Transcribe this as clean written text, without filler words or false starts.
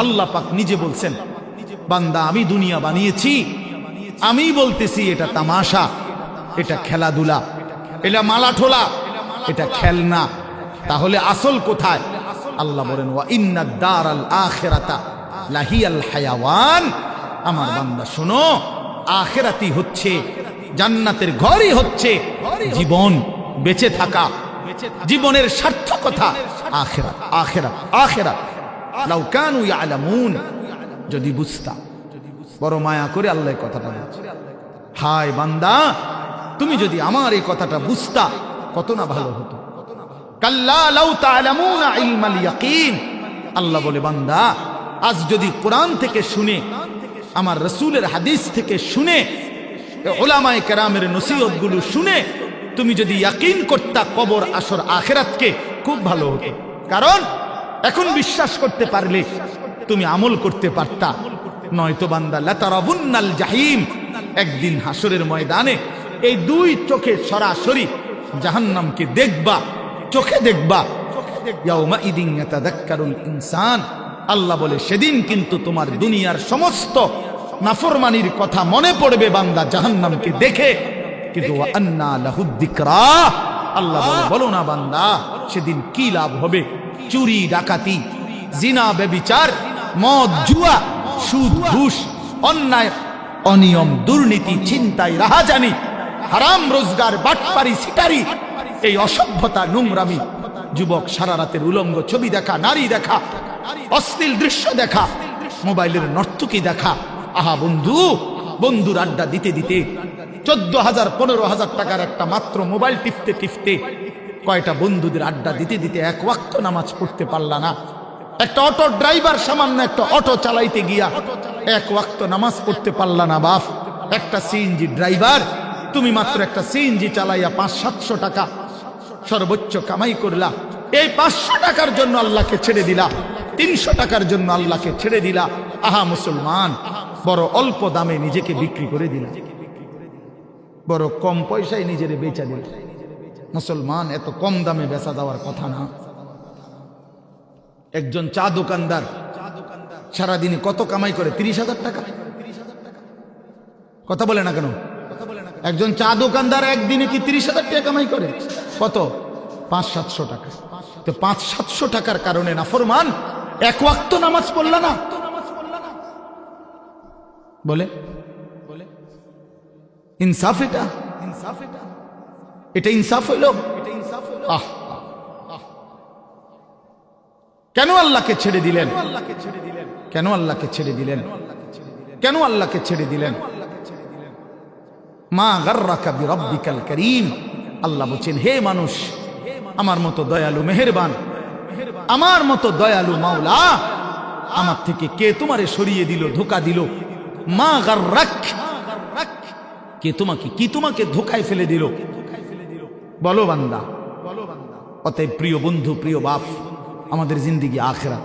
আল্লাহ পাক নিজে বলছেন, বান্দা আমি দুনিয়া বানিয়েছি, আমি বলতেছি এটা তামাশা, এটা খেলাধুলা, এটা মালাঠোলা, এটা খেলনা। তাহলে আসল কোথায়? আল্লাহ বলেন, ওয়া ইন্নাদ দারাল আখিরাতা লাহিয়াল হায়াওয়ান। আমার বান্দা শোনো, আখিরাতই হচ্ছে, জান্নাতের ঘরই হচ্ছে জীবন, বেঁচে থাকা, জীবনের সার্থকতা আখিরাত, আখিরাত, আখিরাত। লাউ কানু ইয়ালামুন, যদি বুঝতা। বড় মায়া করে আল্লাহ এই কথাটা বলছে। হায় বান্দা, তুমি যদি আমার এই কথাটা বুঝতা কত না ভালো হতো। কাল্লা লাউ তা'লামুনা ইলমাল ইয়াকিন। আল্লাহ বলে, বান্দা আজ যদি কোরআন থেকে শুনে, আমার রাসূলের হাদিস থেকে শুনে, উলামায়ে কেরামের নসিহতগুলো শুনে তুমি যদি ইয়াকিন করতা কবর, আসর, আখিরাতকে, খুব ভালো হতো। কারণ এখন বিশ্বাস করতে পারলে তুমি আমল করতে পারতা। নয়তো বান্দা লাতারাবুন্নাল জাহিম, একদিন হাসরের ময়দানে এই দুই চোখে সরাসরি জাহান্নামকে দেখবা, চোখে দেখবা। ইয়াউমা ইদিন ইয়াতাযাক্কারুল ইনসান। আল্লাহ বলে, সেদিন কিন্তু তোমার দুনিয়ার সমস্ত নাফরমানির কথা মনে পড়বে বান্দা জাহান্নামকে দেখে। কিন্তু ওয়া আন্না লাহুদ যিকরা। আল্লাহ বলে, বলো না বান্দা সেদিন কি লাভ হবে? চুরি, ডাকাতি, জিনা, ব্যভিচার, মদ, জুয়া, সুদ, ঘুষ, অন্যায়, অনিয়ম, দুর্নীতি, ছিনতাই, রাহাজানি, হারাম রোজগার, বাটপারি, সিটারি, এই অসভ্যতা, নোংরামি, যুবক সারা রাতের উলঙ্গ ছবি দেখা, নারী দেখা, অশ্লীল দৃশ্য দেখা, মোবাইলের নর্তকী দেখা। আহা বন্ধু, বন্ধুর আড্ডা দিতে দিতে 14,000 15,000 টাকার একটা মাত্র মোবাইল টিপতে টিপতে কয়টা বন্ধুদের আড্ডা দিতে দিতে এক ওয়াক্ত নামাজ পড়তে পারলা না। একটা অটো ড্রাইভার সামান্য একটা অটো চালাইতে গিয়া এক ওয়াক্ত নামাজ পড়তে পারলা না বাপ। একটা সিএনজি ড্রাইভার, তুমি মাত্র একটা সিএনজি চালাইয়া 500-700 টাকা সর্বোচ্চ কামাই করলা। এই 500 টাকার জন্য আল্লাহকে ছেড়ে দিলা, 300 টাকার জন্য আল্লাহকে ছেড়ে দিলা। আহা মুসলমান, বড় অল্প দামে নিজেকে বিক্রি করে দিলা, বড় কম পয়সায় নিজের বেচা দিল। মুসলমান, এত কম দামে বেচা দেওয়ার কথা না। একজন চা দোকানদার সারাদিনে কত কামাই করে? 30,000 টাকা। কথা বলে না কেন? একজন চা দোকানদার একদিনে কি 30,000 টাকা কামাই করে? কত? 500-700 টাকা। তো 500-700 টাকার কারণে নাফরমান এক ওয়াক্ত নামাজ পড়লা না। বলে ইনসাফ? এটা এটা ইনসাফ হইল? আহ, কেন আল্লাহকে ছেড়ে দিলেন? কেন আল্লাহকে ছেড়ে দিলেন? কেন আল্লাহকে ছেড়ে দিলেন? মা গাররাকা বিরাব্বিকাল কারীম। আল্লাহ বলেন, হে মানুষ, আমার মতো দয়ালু মেহেরবান, আমার মতো দয়ালু মাওলা, আমার থেকে কে তোমারে সরিয়ে দিল, ধোঁকা দিল? মা গাররাক, কে তোমাকে, কি তোমাকে ধোঁকায় ফেলে দিল? বলো বান্দা। অতএব প্রিয় বন্ধু, প্রিয় বাপ, আমাদের জিন্দেগি আখিরাত।